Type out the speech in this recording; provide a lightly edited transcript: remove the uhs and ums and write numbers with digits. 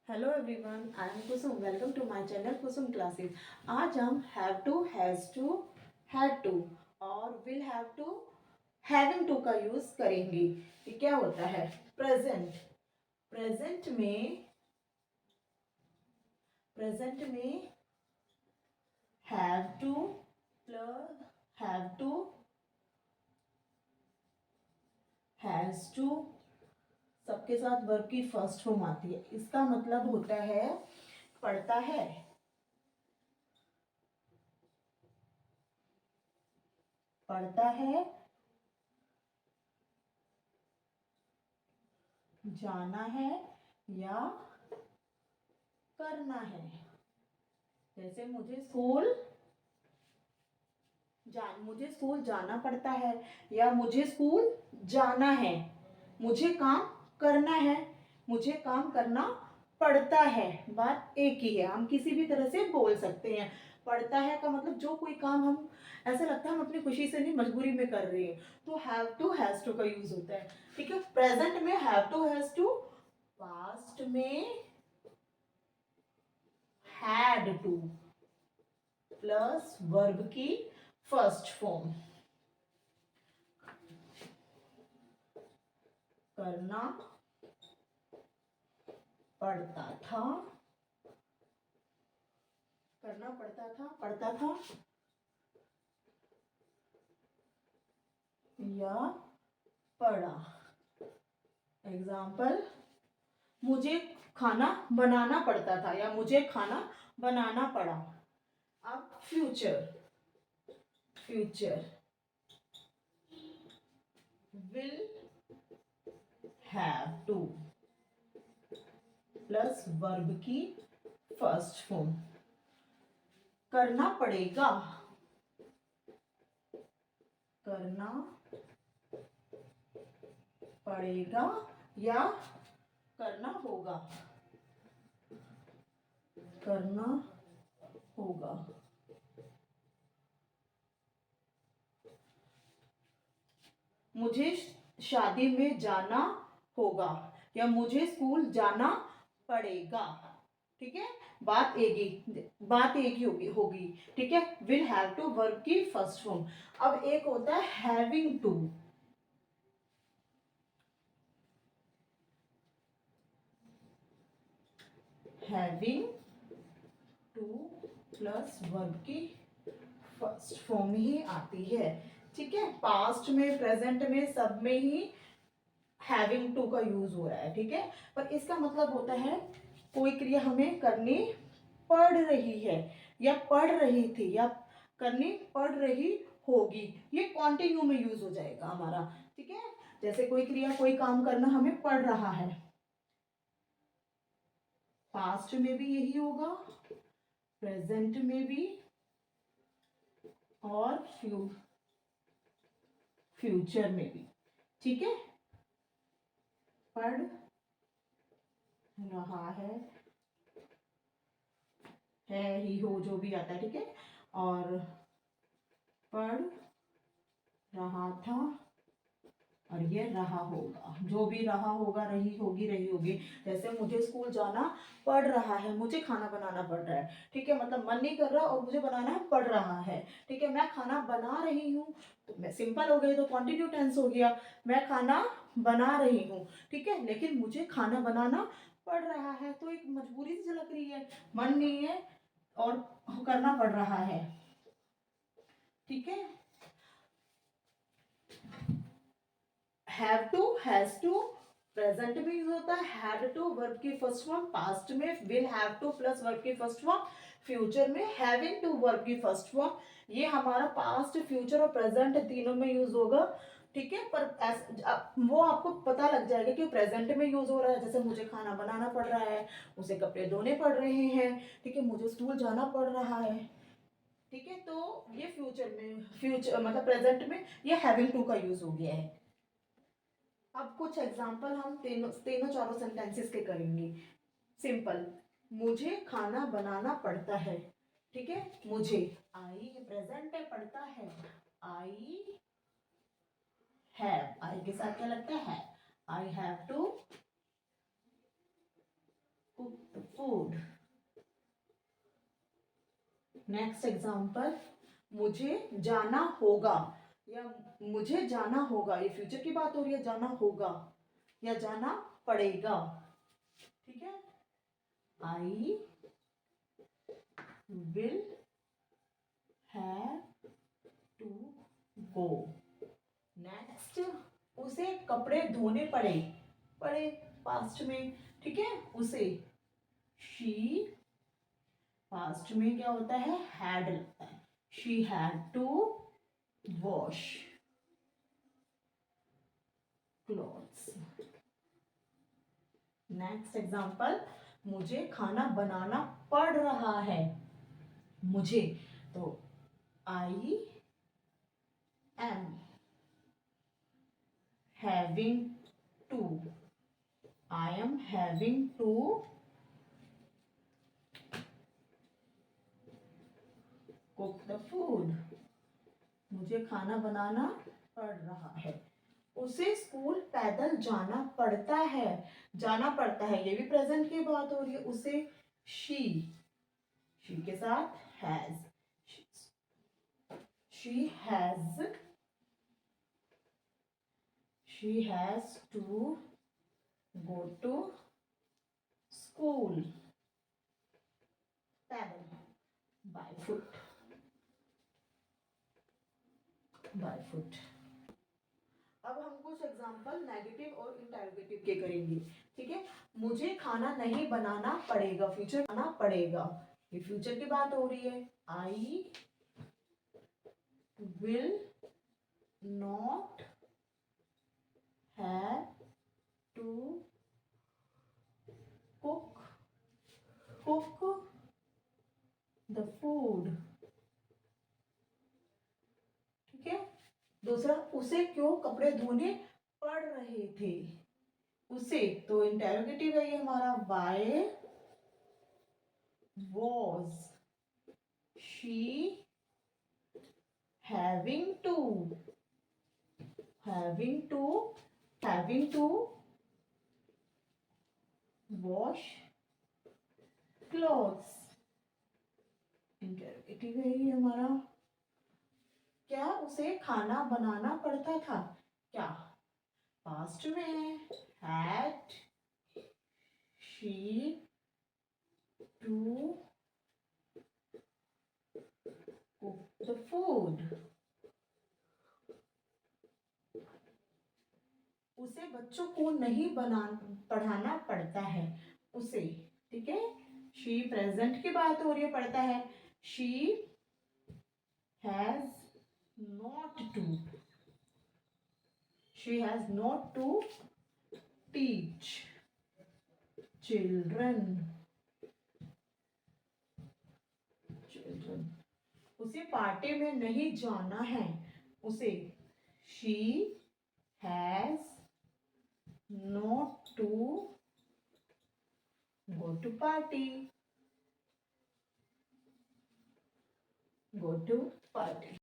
Hello everyone, I am Kusum. Welcome to my channel Kusum classes. आज हम have to, has to, had to और will have to, having to का use करेंगे। ये क्या होता है? प्रेजेंट। प्रेजेंट में have to plus have to, has to, सबके साथ वर्ब की फर्स्ट फॉर्म आती है। इसका मतलब होता है पढ़ता है, पढ़ता है, जाना है या करना है। जैसे मुझे स्कूल जाना पड़ता है या मुझे स्कूल जाना है। मुझे काम करना है, मुझे काम करना पड़ता है। बात एक ही है, हम किसी भी तरह से बोल सकते हैं। पड़ता है का मतलब जो कोई काम हम ऐसा लगता है हम अपनी खुशी से नहीं, मजबूरी में कर रहे हैं, तो हैव टू, हैज टू का यूज होता है। ठीक है, प्रेजेंट में have to, has to, past में हैड टू प्लस वर्ब की फर्स्ट फॉर्म, करना पड़ता था, करना पड़ता था या पड़ा। एग्जाम्पल, मुझे खाना बनाना पड़ता था या मुझे खाना बनाना पड़ा। अब future will have to plus verb की फर्स्ट फॉर्म, करना पड़ेगा, करना पड़ेगा या करना होगा, करना होगा। मुझे शादी में जाना होगा या मुझे स्कूल जाना पड़ेगा। ठीक है, बात एक ही होगी। ठीक है, विल हैव टू वर्ब की फर्स्ट फॉर्म। अब एक होता है having to. Having to plus verb की फर्स्ट फॉर्म ही आती है। ठीक है, पास्ट में, प्रेजेंट में, सब में ही हैविंग टू का यूज हो रहा है। ठीक है, पर इसका मतलब होता है कोई क्रिया हमें करनी पड़ रही है या पढ़ रही थी या करनी पड़ रही होगी, ये कॉन्टिन्यू में यूज हो जाएगा हमारा। ठीक है, जैसे कोई क्रिया, कोई काम करना हमें पड़ रहा है, पास्ट में भी यही होगा, प्रेजेंट में भी और फ्यूचर में भी। ठीक पढ़ रहा है ही हो, जो भी आता है। ठीक है, और पढ़ रहा था और ये रहा होगा, जो भी रहा होगा, रही होगी। जैसे मुझे स्कूल जाना पड़ रहा है, मुझे खाना बनाना पड़ रहा है। ठीक है, मतलब मन नहीं कर रहा और मुझे बनाना पड़ रहा है। ठीक है, मैं खाना बना रही हूँ, तो मैं सिंपल हो गई, तो कॉन्टिन्यू टेंस हो गया, मैं खाना बना रही हूँ। ठीक है, लेकिन मुझे खाना बनाना पड़ रहा है, तो एक मजबूरी से झलक रही है, मन नहीं है और करना पड़ रहा है। ठीक है, have to, has to present में यूज होता है, हैड टू वर्ब की फर्स्ट फॉर्म, पास्ट में will have to plus verb की फर्स्ट फॉर्म, फ्यूचर में हैविंग टू वर्ब की फर्स्ट फॉर्म। ये हमारा पास्ट, फ्यूचर और प्रेजेंट तीनों में यूज होगा। ठीक है, पर वो आपको पता लग जाएगा कि प्रेजेंट में यूज हो रहा है। जैसे मुझे खाना बनाना पड़ रहा है, उसे कपड़े धोने पड़ रहे हैं। ठीक है, मुझे स्कूल जाना पड़ रहा है। ठीक है, तो ये फ्यूचर मतलब प्रेजेंट में ये हैविंग टू का यूज हो गया है। अब कुछ एग्जाम्पल हम तीनों तीनों चारों सेंटेंसेस के करेंगे। सिंपल, मुझे खाना बनाना पड़ता है। ठीक है, मुझे, आई प्रेजेंट है, पड़ता है, आई हैव, आई के साथ क्या लगता है? I have to cook food. Next example, मुझे जाना होगा या मुझे जाना होगा, ये फ्यूचर की बात हो रही है, जाना होगा या जाना पड़ेगा, ठीक है। I will have to go. Next, उसे कपड़े धोने पड़े, पड़े पास्ट में, ठीक है, उसे। शी पास्ट में क्या होता है, हैड लगता है, she had to wash clothes. Next example, मुझे खाना बनाना पड़ रहा है, मुझे, तो I am having to, I am having to cook the food, मुझे खाना बनाना पड़ रहा है। उसे स्कूल पैदल जाना पड़ता है, जाना पड़ता है, ये भी प्रेजेंट की बात हो रही है। उसे शी के साथ has, she has to go to school पैदल, बाय फुट, बाय फुट। अब हम कुछ एग्जांपल नेगेटिव और इंटरोगेटिव के करेंगे, ठीक है। मुझे खाना नहीं बनाना पड़ेगा, फ्यूचर खाना पड़ेगा, ये फ्यूचर की बात हो रही है। I will not have to cook the food, ठीक है। दूसरा, उसे क्यों कपड़े धोने पड़ रहे थे, उसे, तो इंटेरोगेटिव है ये हमारा, why was she having to wash clothes, interrogative है ये हमारा। क्या उसे खाना बनाना पड़ता था, क्या, पास्ट में, had she to cook the food, उसे बच्चों को नहीं पढ़ाना पड़ता है, उसे, ठीक है। शी प्रेजेंट की बात हो रही है, पढ़ता है, she has not to teach children, उसे पार्टी में नहीं जाना है, उसे, she has not to go to party,